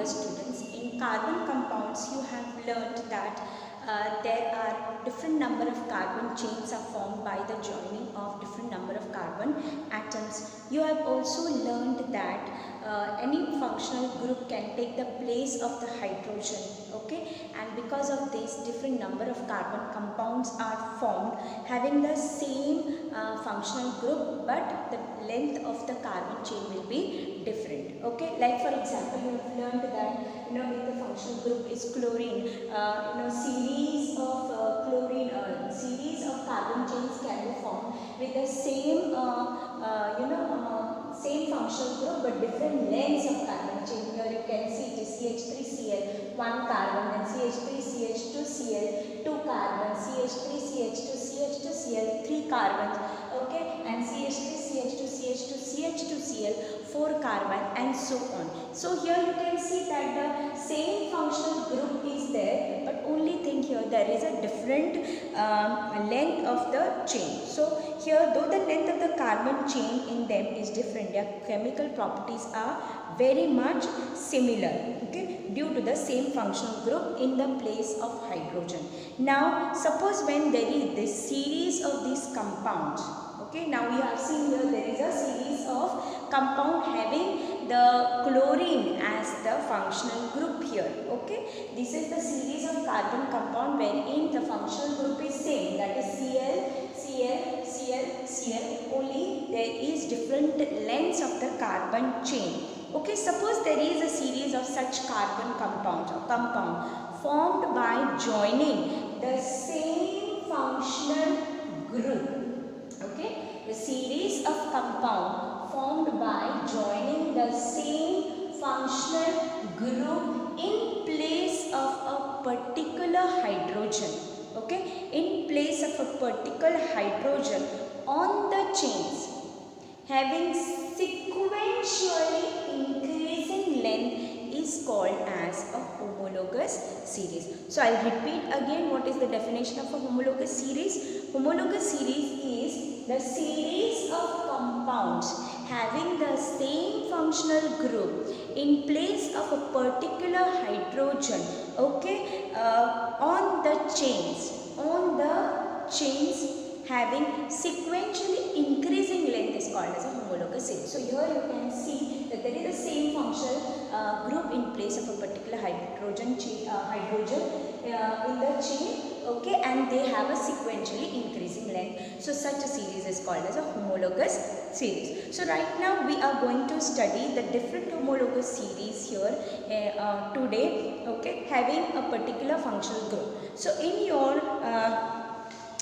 students, in carbon compounds you have learnt that there are different number of carbon chains are formed by the joining of different number of carbon atoms. You have also learned that any functional group can take the place of the hydrogen, okay, and because of this different number of carbon compounds are formed having the same functional group, but the length of the carbon chain will be different, okay. Like for example, you have learned that if the functional group is chlorine, series of series of carbon chains can be formed with the same same functional group but different lengths of carbon chain. Here you can see it is CH3Cl, 1 carbon, then CH3CH2Cl, 2 carbon, CH3CH2CH2Cl, 3 carbons, okay, and CH3CH2CH2CH2Cl, 4 carbon, and so on. So here you can see that the same functional group is there, but only thing here there is a different length of the chain. So here, though the length of the carbon chain in them is different, their chemical properties are very much similar, okay, due to the same functional group in the place of hydrogen. Now suppose when there is this series of these compounds, okay, now we have seen here there is a series of compound having the chlorine as the functional group here, okay. This is the series of carbon compound wherein the functional group is same, that is Cl, Cl, Cl, Cl, only there is different lengths of the carbon chain, okay. Suppose there is a series of such carbon compounds or compound formed by joining the same functional group, okay, the series of compound formed by joining the same functional group in place of a particular hydrogen, okay, in place of a particular hydrogen on the chains having sequentially increasing length is called as a homologous series. So I'll repeat again what is the definition of a homologous series. Homologous series is the series of compounds having the same functional group in place of a particular hydrogen, okay, on the chains having sequentially increasing length is called as a homologous series. So here you can see that there is the same functional group in place of a particular hydrogen in the chain, okay, and they have a sequentially increasing length. So such a series is called as a homologous series. So right now we are going to study the different homologous series here today, okay, having a particular functional group. So in your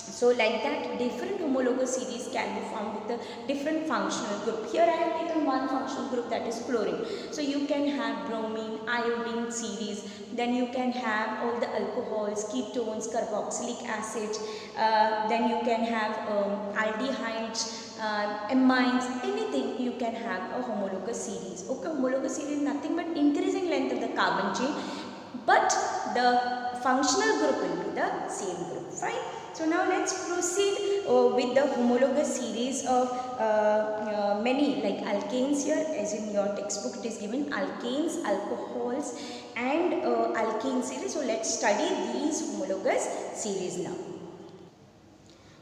so like that different homologous series can be formed with a different functional group. Here I have taken one functional group, that is chlorine. So you can have bromine, iodine series, then you can have all the alcohols, ketones, carboxylic acids, then you can have aldehydes, amines, anything you can have a homologous series. Okay, homologous series is nothing but increasing length of the carbon chain, but the functional group will be the same group, fine. So now let's proceed with the homologous series of many like alkanes here, as in your textbook it is given alkanes, alcohols and alkene series. So let's study these homologous series now.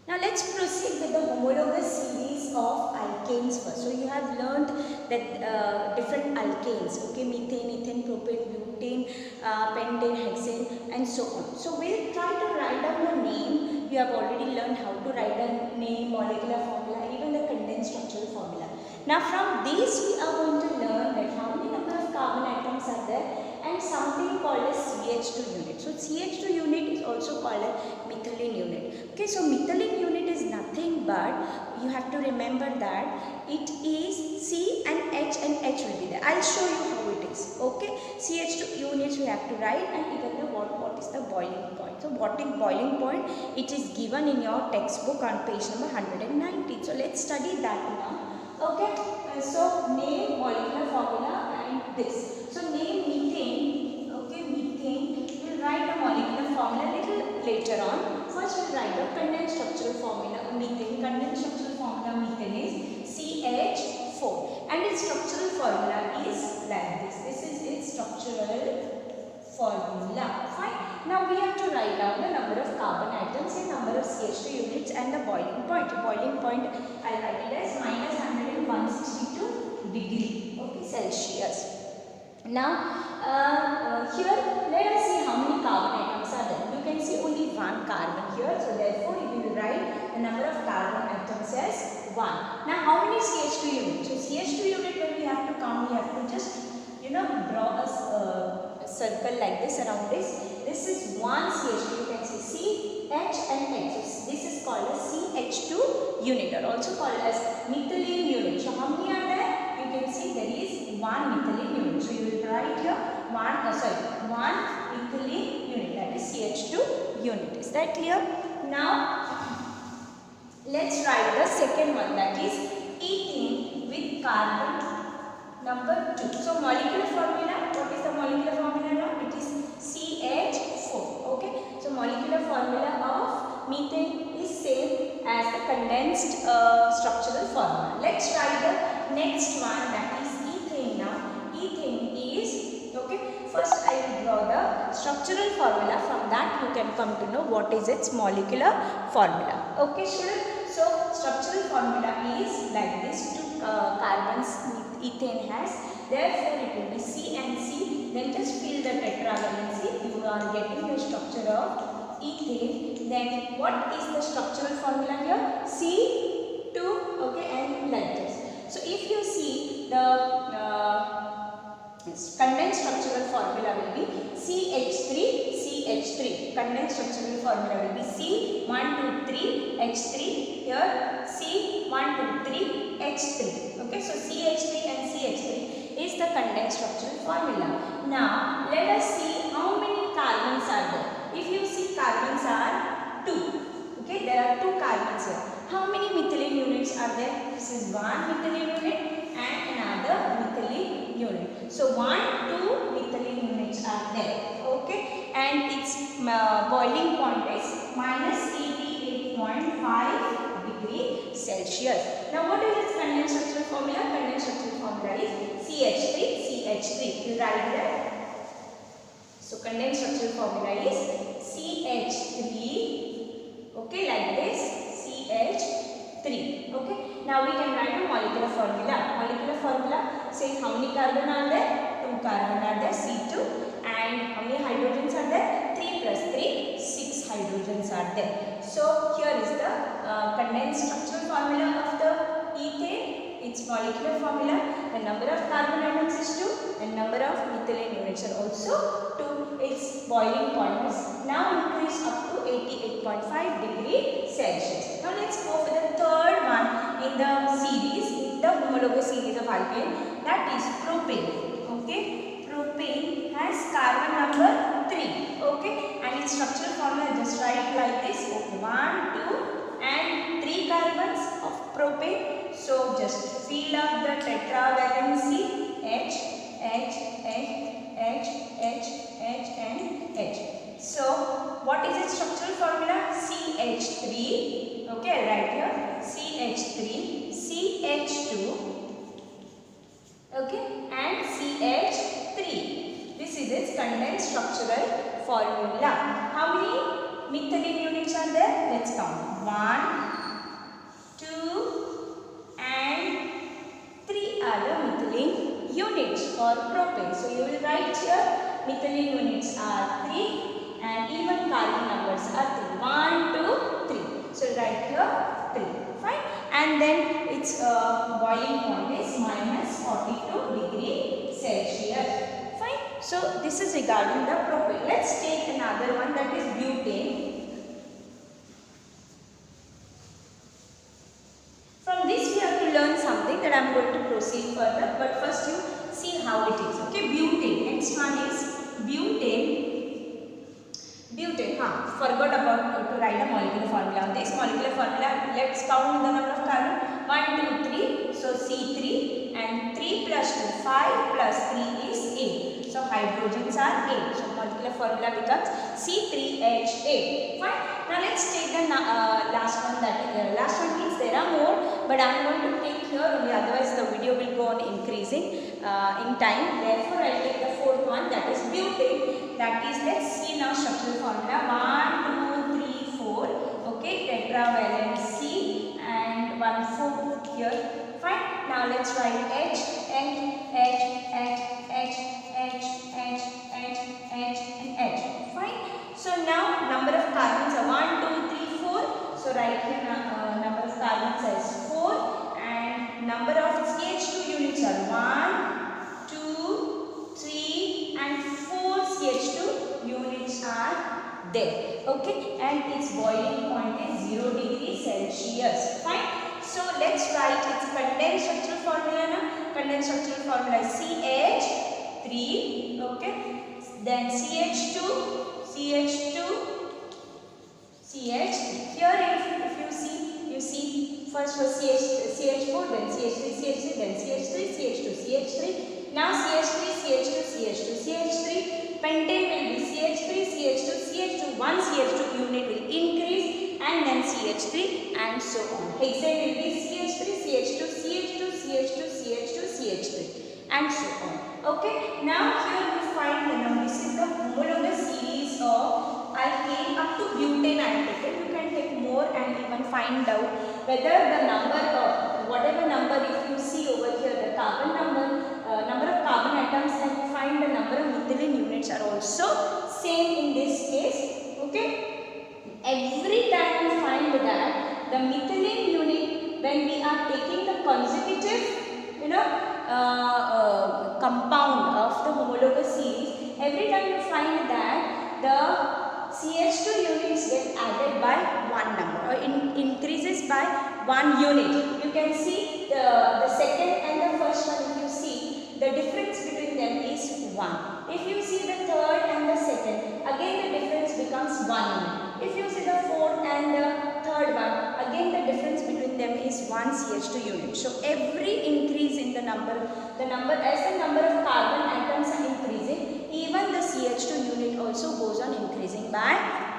Now let's proceed with the homologous series of alkanes first. So you have learned that different alkanes, okay, methane, ethane, propane, butane, pentane, hexane and so on. So we'll try to write down the name. You have already learned how to write a name, molecular formula, even the condensed structural formula. Now from this we are going to learn that how many number of carbon atoms are there and something called as CH2 unit. So CH2 unit is also called a methylene unit. Okay, so methylene unit is nothing but you have to remember that it is C and H will be there. I'll show you how it is. Okay, CH2 units we have to write, and even the what is the boiling point. So what is boiling point? It is given in your textbook on page number 119. So let's study that now. Okay, so name, molecular formula and this. So name methane, okay, methane, we'll write a molecular formula little later on. First we'll write the condensed structural formula methane. Condensed structural formula methane is CH4 and its structural formula is like this. This is its structural formula. Fine. Now we have to write down the number of carbon atoms and number of CH2 units and the boiling point. Boiling point, I'll write it as minus 162 degree, okay, Celsius. Now here let us see how many carbon atoms are there. You can see only one carbon here, so therefore you will write the number of carbon atoms as 1. Now how many CH2 units? So CH2 unit, when we have to count, we have to just draw a circle like this around this. This is one CH2. You can see C, H and H. So this is called as CH2 unit, or also called as methylene unit. So how many are there? You can see there is one methylene unit. So you will write here one methylene unit, that is CH2 unit. Is that clear? Now let's write the second one, that is ethane with carbon number 2. So molecular formula, what is the molecular formula now? It is CH4. Okay. So molecular formula of methane is same as the condensed structural formula. Let's write the next one, that is ethane now. Ethane is, okay, first I will draw the structural formula. From that you can come to know what is its molecular formula. Okay, students. So structural formula is like this. 2 carbons ethane has. Therefore it will be C and C. Then just fill the tetravalency. You are getting the structure of ethane. Then what is the structural formula here? C2, okay, and like this. So if you see the condensed structural formula will be CH3. Condensed structural formula will be C123H3. Here C123H3. Okay, so CH3 and CH3 is the condensed structural formula. Now let us see how many carbons are there. If you see, carbons are 2. Okay, there are 2 carbons here. How many methylene units are there? This is one methylene unit and another methylene unit. So 1, 2 methylene units are there. Okay, and its boiling point is minus 88.5 degree Celsius. Now what is its condensed structural formula? Condensed structural formula is CH3. You write that. So condensed structural formula is CH3. Okay, like this, CH3. Okay. Now we can write a molecular formula. Molecular formula says how many carbon are there? 2 carbon are there, C2. And how many hydrogens are there? 3 plus 3, 6 hydrogens are there. So here is the condensed structural formula of the ethane. Its molecular formula. The number of carbon atoms is 2 and number of methylene units are also 2. Its boiling point is now increased up to 88.5 degree Celsius. Now let's go for the third one in the series, in the homologous series of alkane, that is propane. Okay, propane has carbon number 3. Okay, and its structural formula just write like this. Okay, 1, 2 and 3 carbons of propane. So just fill up the tetravalency H, H, H, H, H, H and H. So what is its structural formula? CH3. Okay, I'll write here CH3, CH2, okay, and CH3. This is its condensed structural formula. How many methylene units are there? Let's count. 1, 2 and 3 are the methylene units for propane. So you will write here methylene units are 3 and even carbon numbers are 3. 1, 2, 3. So write here 3. Fine. And then its boiling point is minus 42 degree Celsius. Fine. So this is regarding the propane. Let's take another one, that is butane. From this we have to learn something that I am going to proceed further. But first you see how it is. Okay, butane. Next one is butane. Forgot about to write a molecular formula. This molecular formula, let's count the number of carbon. 1, 2, 3. So C3 and 3 plus 2, 5 plus 3 is 8. So hydrogens are 8. So molecular formula becomes C3H8. Fine. Now let's take the last one. That is the last one means there are more, but I am going to take here only. Otherwise the video will go on increasing in time. Therefore I will take the fourth one, that is butane. That structural formula 1, 2, 3, 4. Okay, tetravalent C and 1/4 here. Fine. Now let's write H and H, H, H, H, H, H, H, and H. Fine. So now number of carbons are 1, 2, 3, 4. So write here number of carbons as 4 and number of CH2 units are 1, 2, 3 and 4 CH2 units are there. Okay, and its boiling point is 0 degrees Celsius. Fine. So let's write its condensed structural formula now. Condensed structural formula is CH3, okay, then CH2, CH2, CH. Here if you see first was CH4, then CH3, CH3, then CH3, CH2, CH3. Now CH3, CH2, CH2, CH3. Pentane will be CH3, CH2, CH2. One CH2 unit will increase and then CH3 and so on. Hexane will be CH3, CH2, CH2, CH2, CH2, CH3 and so on. Okay. Now here we find the number. This is the homologous series of alkane up to butane I have taken. You can take more and even find out whether the number of whatever number, if you see over here the carbon number of carbon atoms, and you find the number of methylene units are also same in this case. Okay. Every time we find that the methylene unit, when we are taking the consecutive compound of the homologous series, every time you find that the CH2 units get added by one number or increases by 1 unit. You can see the second and the first one. If you see, the difference between them is 1. If you see the third and the second, again the difference becomes 1 unit. If you see the fourth and the third one, again the difference between them is 1 CH2 unit. So every increase in the number as the number of carbon atoms are increasing, even the CH2 unit also goes on increasing by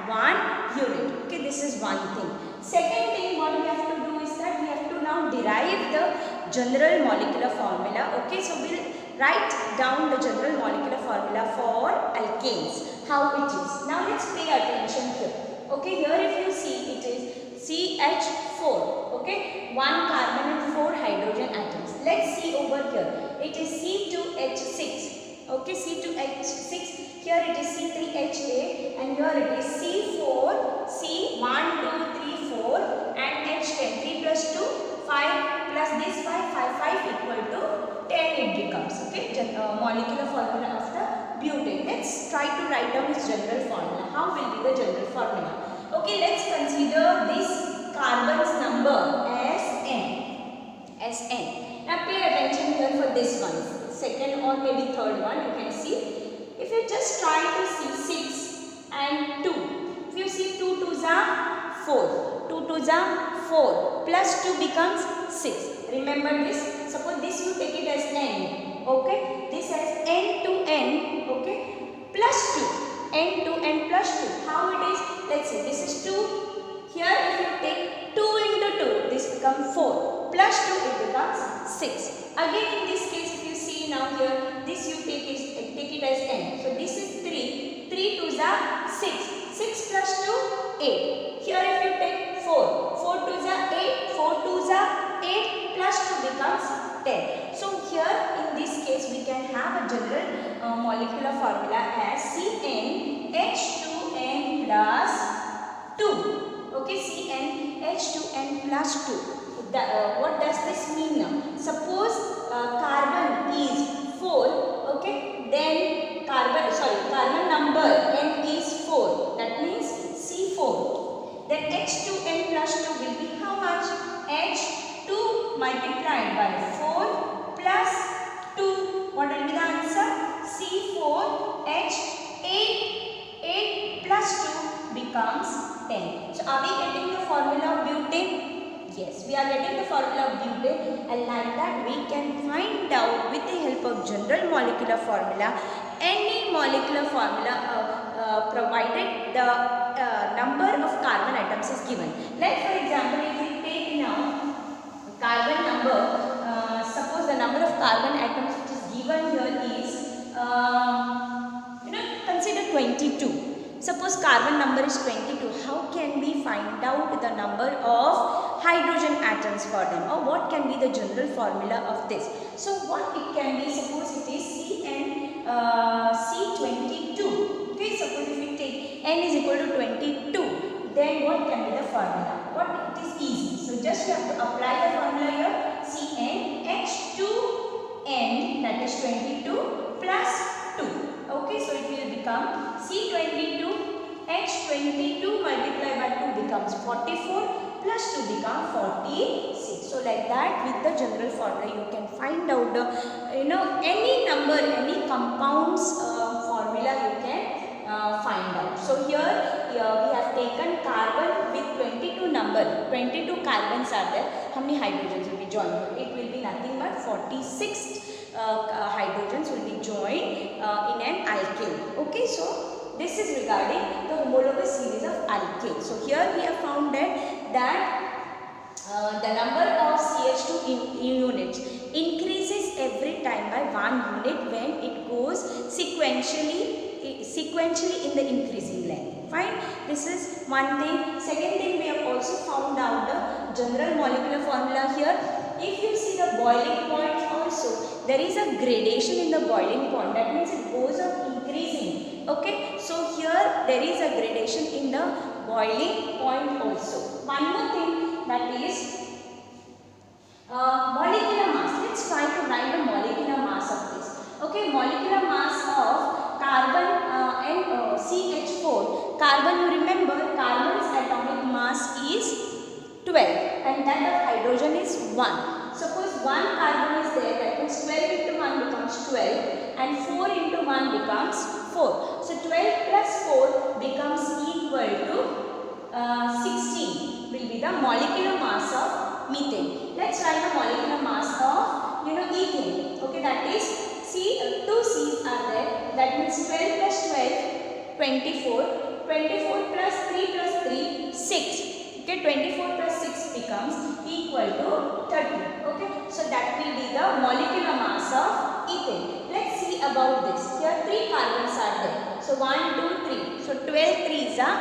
1 unit. Okay, this is one thing. Second thing what we have to do is that we have to now derive the general molecular formula. Okay, so we'll write down the general molecular formula for alkanes, how it is. Now let's pay attention here. Okay, here if you see, it is CH4, okay, 1 carbon and 4 hydrogen atoms. Let's see over here, it is C2H6, okay, C2H6, here it is C3H8 and here it is C4, C1, 2, 3, 4 and H10, 3 plus 2, 5 plus this 5 equal to 10 it becomes, okay, molecular formula of the butane. Let's try to write down its general formula. How will be the general formula? Okay, let's consider this carbon's number as n. Now pay attention here for this one. Second or maybe third one, you can see. If you just try to see 6 and 2. If you see 2 2s are 4. 2 2s are 4. Plus 2 becomes 6. Remember this. Suppose this you take it as n. Okay. This as n to n. Okay. Plus 2. N to n plus 2. How it is? Let's say this is 2. Here if you take 2 into 2, this becomes 4. Plus 2, it becomes 6. Again in this case, if you see now here, this you take it as n. So this is 3. 3 2s are 6. 6 plus 2, 8. Here if you take 4. 4 2s are 8. 4 2s are 8. Plus 2 becomes 10. So here in this case, we can have a general molecular formula as CnH2n plus 2. Okay, CnH2n plus 2. What does this mean now? Suppose carbon is 4, okay, then carbon number n is 4, that means C4. Then H2n plus 2 will be how much? H2 multiplied by 4 plus 2. What will be the answer? C4 H8. 8 plus 2 becomes 10. So are we getting the formula of butane? Yes, we are getting the formula of butane, and like that we can find out with the help of general molecular formula any molecular formula provided the number of carbon atoms is given. Like for example, if we take now carbon number, suppose the number of carbon atoms which is given here is, consider 22. Suppose carbon number is 22. How can we find out the number of hydrogen atoms for them, or what can be the general formula of this? So what it can be, suppose it is C22. Okay, suppose if we take N is equal to 22, then what can be the formula? What, it is easy. So just you have to apply the formula here. CnH2n, that is 22 plus 2. Okay, so it will become C22H22 multiplied by 2 becomes 44 plus 2 become 46. So like that, with the general formula you can find out the any number, any compounds formula you can find out. So here we have taken carbon with 22 number, 22 carbons are there. How many hydrogens will be joined? It will be nothing but 46 hydrogens will be joined in an alkane. Okay, so this is regarding the homologous series of alkane. So here we have found that the number of CH2 units increases every time by 1 unit when it goes sequentially in the increasing length. Fine, this is one thing. Second thing, we have also found out the general molecular formula here. If you see the boiling point also, there is a gradation in the boiling point. That means it goes up increasing. Okay, so here there is a gradation in the boiling point also. One more thing, that is molecular mass. Let's try to write the molecular mass of this. Okay, molecular mass of carbon and CH4. Carbon, you remember, carbon's atomic mass is 12 and that of hydrogen is 1. Suppose one carbon is there, that means 12 into 1 becomes 12 and 4 into 1 becomes 4. So 12 plus 4 becomes equal to 16 will be the molecular mass of methane. Let's write the molecular mass of ethane. Okay, that is two C's are there, that means 12 plus 12, 24, 24 plus 3 plus 3, 6. Okay, 24 plus 6 becomes equal to 30. Okay, so that will be the molecular mass of ethane. Let's see about this. Here 3 carbons are there. So 1, 2, 3. So 12 3s are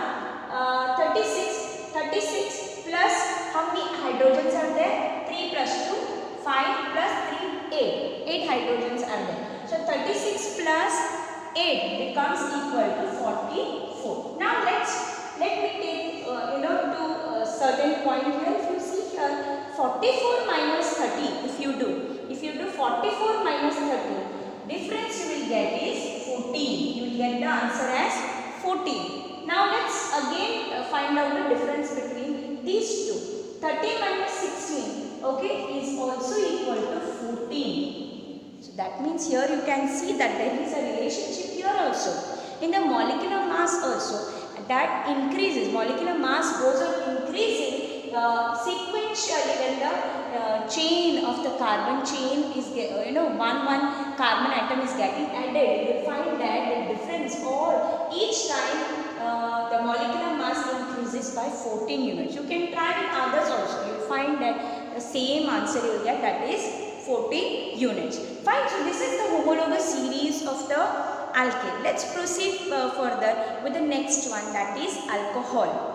36. 36 plus how many hydrogens are there? 3 plus 2, 5 plus 3, 8. 8 hydrogens are there. So 36 plus 8 becomes equal to 44. Now let me take to certain point here. If you see here 44 minus 30, if you do 44 minus 30, difference you will get is 14. You will get the answer as 14. Now let's again find out the difference between these two. 30 minus 16, okay, is also equal to 14. So that means here you can see that there is a relationship here also. In the molecular mass also, that increases, molecular mass goes on increasing sequentially when the chain of the carbon chain is, one carbon atom is getting added. You will find that the difference or each time the molecular mass increases by 14 units. You can try with others also. You will find that the same answer you will get, that is 14 units. Fine. So this is the homologous series of the alkane. Let's proceed further with the next one, that is alcohol.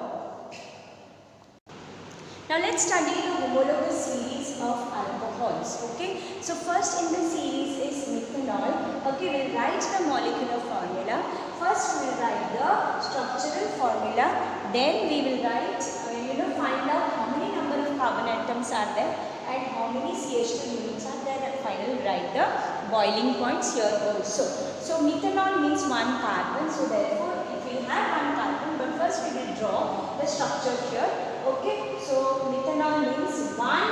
Now let's study the homologous series of alcohols. Okay. So first in the series is methanol. Okay, we'll write the molecular formula. First we will write the structural formula. Then we will write, find out how many number of carbon atoms are there and how many CH2 units are there, and finally write the boiling points here also. So methanol means one carbon. So therefore if we have one carbon, but first we will draw the structure here. Okay, so methanol means one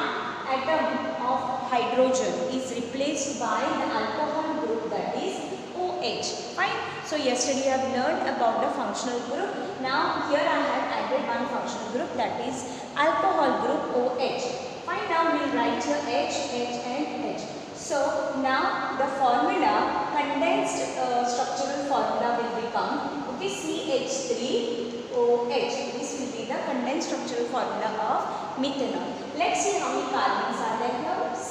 atom of hydrogen is replaced by the alcohol group, that is OH. Fine. So yesterday I have learned about the functional group. Now here I have added one functional group, that is alcohol group OH. Fine. Now we will write here H, H and H. So now the formula, condensed structural formula will become, okay, CH3OH. This will be the condensed structural formula of methanol. Let's see how many carbons are there here. C,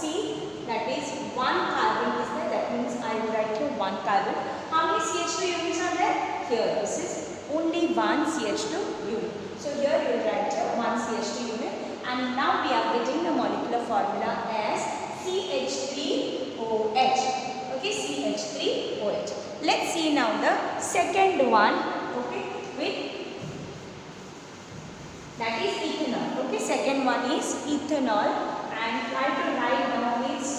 that is one carbon is there. That means I will write here one carbon. How many CH2 units are there? Here this is only one CH2 unit. So here you will write your one CH2 unit, and now we are getting the molecular formula as CH3OH. Okay, CH3OH. Let's see now the second one. Okay, with that is ethanol. Okay, second one is ethanol, and try to write down its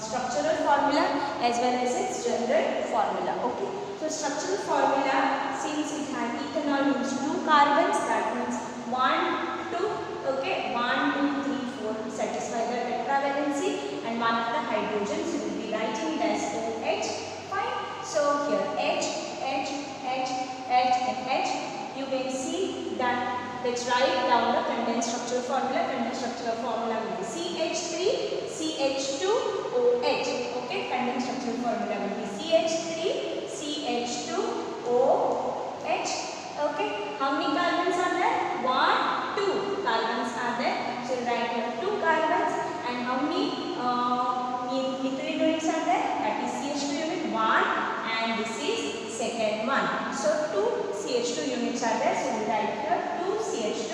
structural formula as well as its general formula. Okay, so structural formula, since it has ethanol means 2 carbons, that means 1, 2. Okay, 1, 2, 3, 4 satisfy the tetravalency, and one of the hydrogens we will be writing it as OH. Fine. So here H, H, H, H, and H. You can see that. Let's write down the condensed structural formula. Condensed structural formula will be CH3, CH2OH. Okay, condensed structural formula will be CH3, CH2OH. Okay, how many carbons are there? 1, 2 carbons are there. So write here 2 carbons, and how many methyl units are there? That is CH2 unit 1, and this is second one. So 2 CH2 units are there. So we write here 2 CH2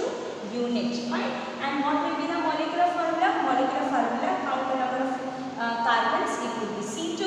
units. Fine. And what will be the molecular formula? Molecular formula, count the number of carbons. It will be C2,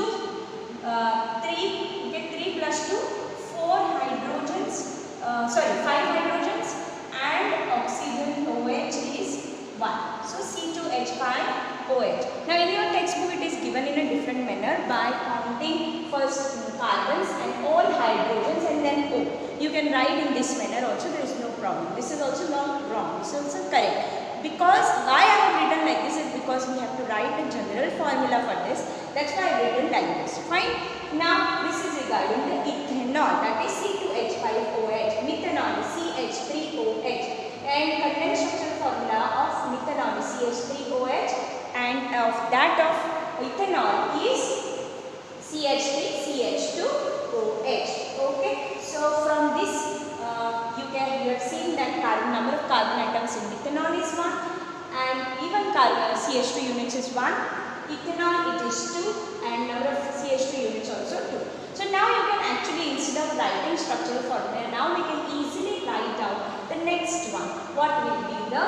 3, okay, 3 plus 2, 4 hydrogens, 5 hydrogens, and oxygen OH is 1. So C2H5OH. Now in your textbook it is given in a different manner by counting first carbons and all hydrogens and then O. You can write in this manner also, there is no problem. This is also not wrong, this is also correct. Because why I have written like this is because we have to write the general formula for this. That's why I have written like this. Fine. Now this is regarding the ethanol, that is C2H5OH, methanol is CH3OH, and condensed structural formula of methanol is CH3OH, and of that of ethanol is CH3CH2OH. Okay, so from this you have seen that number of carbon atoms in methanol is 1, and even CH2 units is 1. Ethanol it is 2, and number of CH2 units also 2. So now you can actually, instead of writing structural formula, now we can easily write down the next one. What will be the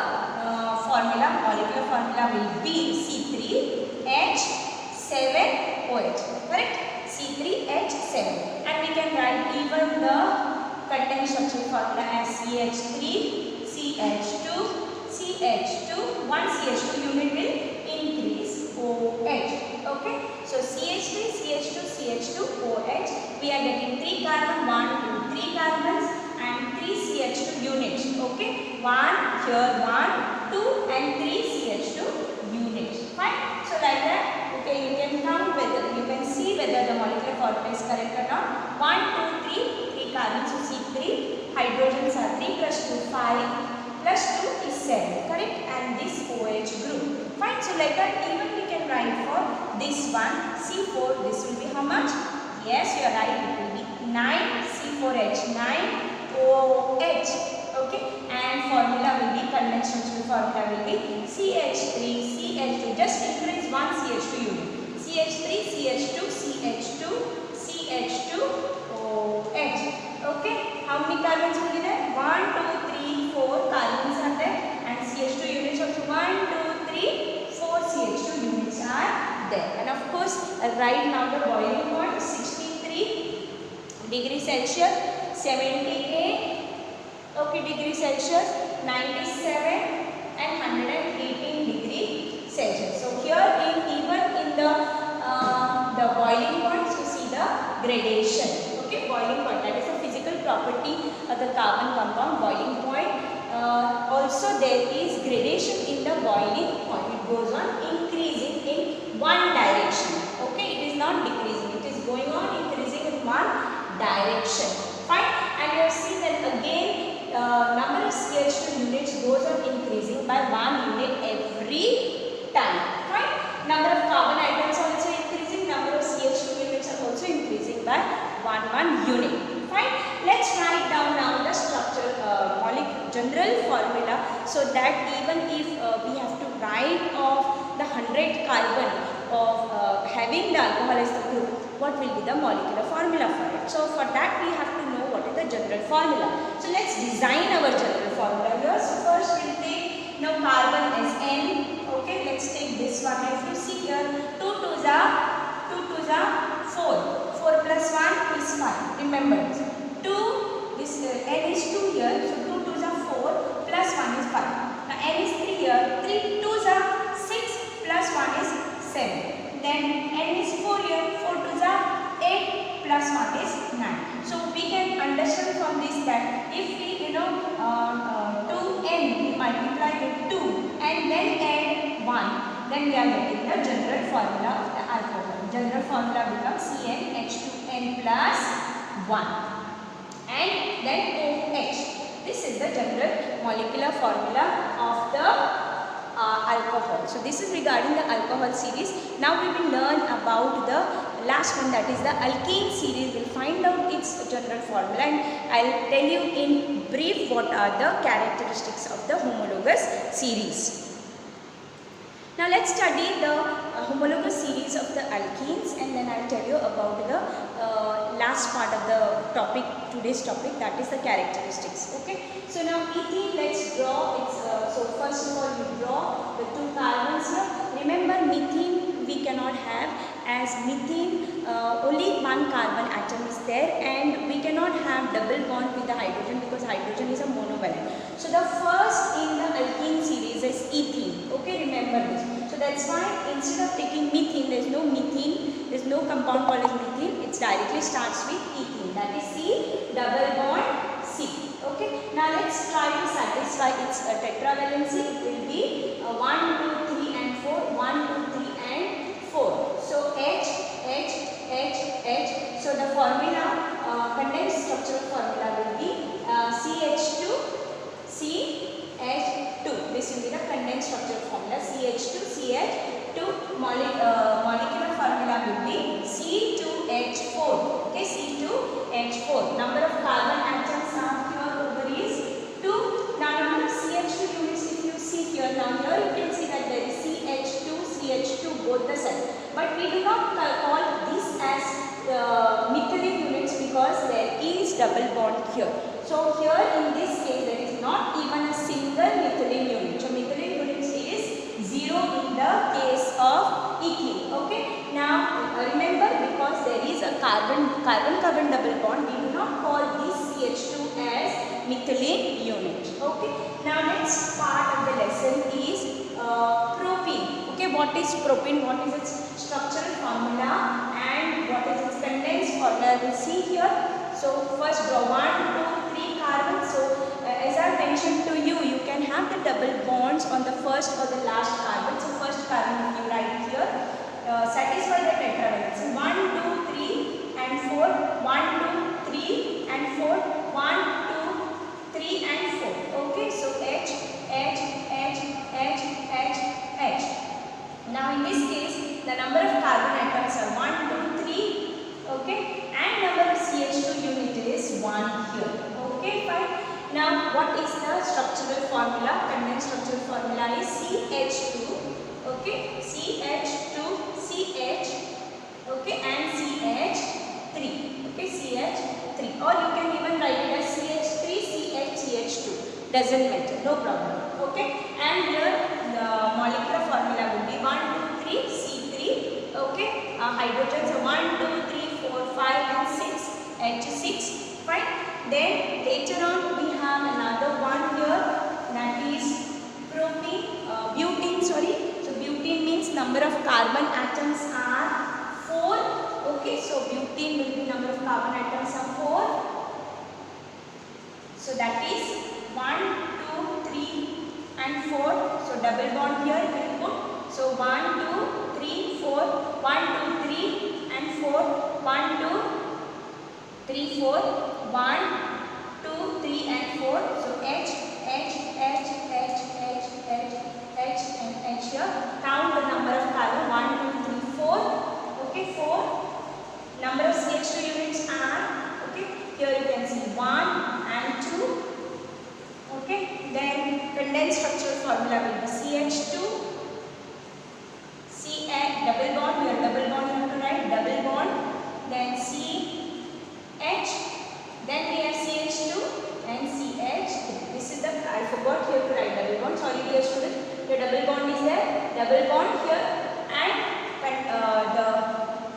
formula? Molecular formula will be C3H7OH. Correct? C3H7. And we can write even the condensed structural formula as CH3, CH2, CH2. One CH2 unit will increase OH. Okay? So CH3, CH2, CH2OH. We are getting 3 carbon, 1, 2, 3 carbons, and 3 CH2 units. Okay? 1 here, 1, 2, and 3 CH2 units. Fine? So like that, okay, you can count whether, you can see whether the molecular formula is correct or not. 1, 2, 3 carbons, so C3, hydrogens are 3 plus 2, 5, plus 2 is 7, correct? And this OH group. Fine, so like that, even we can write for this one, C4, this will be how much? Yes, you are right, it will be 9, C4H, 9, OH, okay? And formula will be, condensed structural formula will be CH3, CH2, just increase one CH2 unit. CH3, CH2, CH2, CH2, OH. Okay, how many carbons will be there? 1, 2, 3, 4 carbons are there, and CH2 units also 1, 2, 3, 4 CH2 units are there. And of course, right now the boiling point 63 degrees Celsius, 78 okay, degrees Celsius, 97 and 118 degrees Celsius. So here even in the boiling points you see the gradation. Okay, boiling point, that is a physical property of the carbon compound, boiling point. Also there is gradation in the boiling point. It goes on increasing in one direction. Okay, it is not decreasing, it is going on increasing in one direction. Fine. And you have seen that again number of CH2 units goes on increasing by 1 unit every time. Fine. Number of carbon atoms also increasing, number of CH2 units are also increasing by 1 unit. Fine. Let's write down now the structure general formula, so that even if we have to write of the 100 carbon of having the alcohol as the group, what will be the molecular formula for it? So for that we have to know what is the general formula. So let's design our general formula here. So first we'll take now carbon as N. Okay, let's take this one. If you see here, 2 2s are 4. 4 plus 1 is 5. Remember this. 2, this N is 2 here. So 2 2s are 4 plus 1 is 5. Now N is 3 here. 3 2s are 6 plus 1 is 7. Then N is 4 here. 4 2s are 8 plus 1 is 9. So we can understand from this that if we 2n we multiply with 2 and then add 1, then we are getting the general formula of the alcohol. General formula becomes CnH2n plus 1 and then OH. This is the general molecular formula of the alcohol. So this is regarding the alcohol series. Now we will learn about the last one, that is the alkene series. We'll find out its general formula and I'll tell you in brief what are the characteristics of the homologous series. Now let's study the homologous series of the alkenes and then I'll tell you about the last part of the topic, today's topic, that is the characteristics. Okay. So now ethene, let's draw its, so first of all you draw the 2 carbons here. Remember methane we cannot have, as methane only 1 carbon atom is there and we cannot have double bond with the hydrogen because hydrogen is a monovalent. So the first in the alkene series is ethene. Okay, remember this. So that's why instead of taking methane, there is no methane, there is no compound called as methane, it directly starts with ethene, that is C double bond C. Okay, now let's try to satisfy its tetravalency. It will be 1, 2, 3 and 4, 1, 2, 3 and 4. So H, H, H, H. So the formula, condensed structural formula will be CH2, CH2. This will be the condensed structural formula, CH2, CH2. Molecular formula will be C2H4. Okay, C2H4. Number of carbon atoms are here over is 2. Now number of CH2 units, if you see here, now here you can see that there is CH2, CH2 both the side. But we do not call this as methylene units because there is double bond here. So here in this case there is not even a single methylene unit. So methylene units is 0 in the case of ethene. Okay. Now remember, because there is a carbon-carbon double bond, we do not call this CH2 as methylene unit. Okay. Now next part of the lesson is propene. Okay, what is propene? What is its structural formula and what is its condensed formula? We'll see here. So first draw 1, 2, 3 carbons. So as I mentioned to you, you can have the double bonds on the first or the last carbon. So first carbon if you write here, satisfy the tetravalency. 1, 2, 3 and 4. 1, 2, 3 and 4. 1, 2, 3 and 4. Okay, so H, H, H, H, H, H. Now in this case, the number of carbon atoms are 1, 2, 3. Okay, and number of CH2 unit is 1 here. Okay, fine. Now what is the structural formula? Condensed structural formula is CH2. Okay, CH2, CH. Okay, and CH3. Okay, CH3. Or you can even write it as CH3, CH, CH2. Doesn't matter, no problem. Okay, and here the molecular formula will be 1, 2, 3, C3. Okay, hydrogens are 1, 2, 3, 4, 5 and 6, H6. Fine. Then later on we have another one here, that is propene, butene, sorry. So butene means number of carbon atoms are 4. Okay, so butene will be number of carbon atoms are 4. So that is 1, 2, 3 and 4. So double bond here we will put. So 1, 2, 3, 4, 1, 2, 3 and 4, 1, 2, 3, 4, 1, 2, 3 and 4. So H, H, H, H, H, H, H and H here. Count the number of carbon. 1, 2, 3, 4. Okay, 4. Number of CH2 units are, okay, here you can see 1 and 2. Okay, then condensed structural formula will be CH2, CH, double bond, here double bond you have to write, double bond, then CH, then we have CH CH2 and CH3. This is the, I forgot here to write double bond. Sorry dear student, the double bond is there, double bond here, and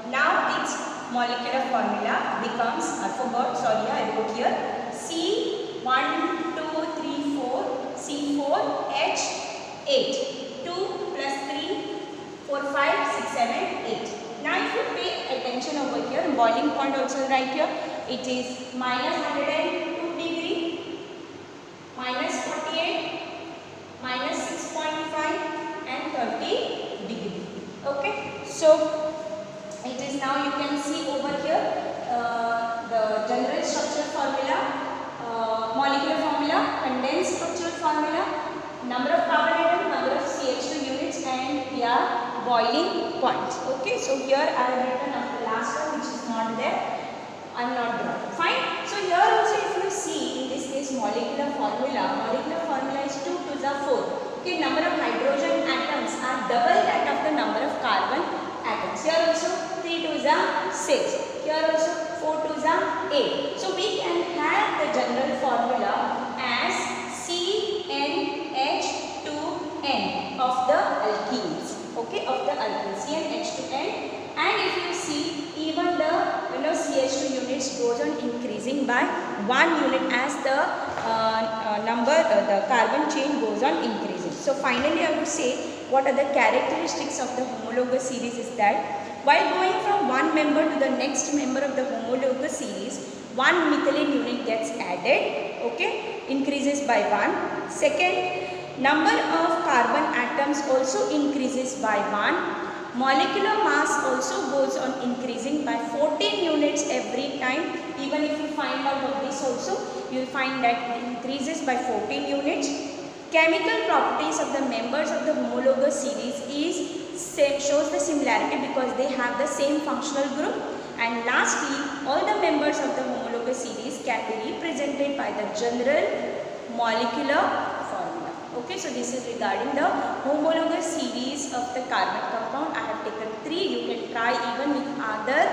now its molecular formula becomes, I forgot, sorry, I wrote here, C1, 2, 3, 4, C4H8. 2 plus 3, 4, 5, 6, 7, 8. Now if you pay attention over here, boiling point also right here, it is minus 102 degree, minus 48, minus 6.5 and 30 degree. Okay, so it is now, you can see over here the general structural formula, molecular formula, condensed structural formula, number of carbon atom, number of CH2 units, and their boiling points. Okay, so here I have written up the last one which is not there, I am not drawn. Fine. So here also if you see, in this case molecular formula is 2 to the 4. Okay, number of hydrogen atoms are double that of the number of carbon atoms. Here also 3 to the 6. Here also 4 to the 8. So we can have the general formula as CnH2n of the alkenes. Okay, of the alkenes, CnH2n. And if you see, even the CH2 units goes on increasing by 1 unit as the the carbon chain goes on increasing. So finally I would say, what are the characteristics of the homologous series is that while going from one member to the next member of the homologous series, one methylene unit gets added, okay, increases by 1. Second, number of carbon atoms also increases by 1. Molecular mass also goes on increasing by 14 units every time. Even if you find out of this also, you will find that it increases by 14 units. Chemical properties of the members of the homologous series shows the similarity because they have the same functional group. And lastly, all the members of the homologous series can be represented by the general molecular formula. Okay, so this is regarding the homologous series of the carbon compound. I have taken 3. You can try even with other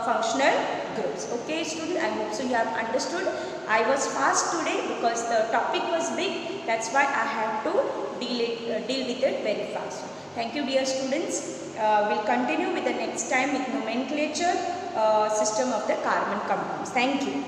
functional groups. Okay, student, I hope so you have understood. I was fast today because the topic was big. That's why I have to deal with it very fast. Thank you, dear students. We'll continue with the next time with nomenclature system of the carbon compounds. Thank you.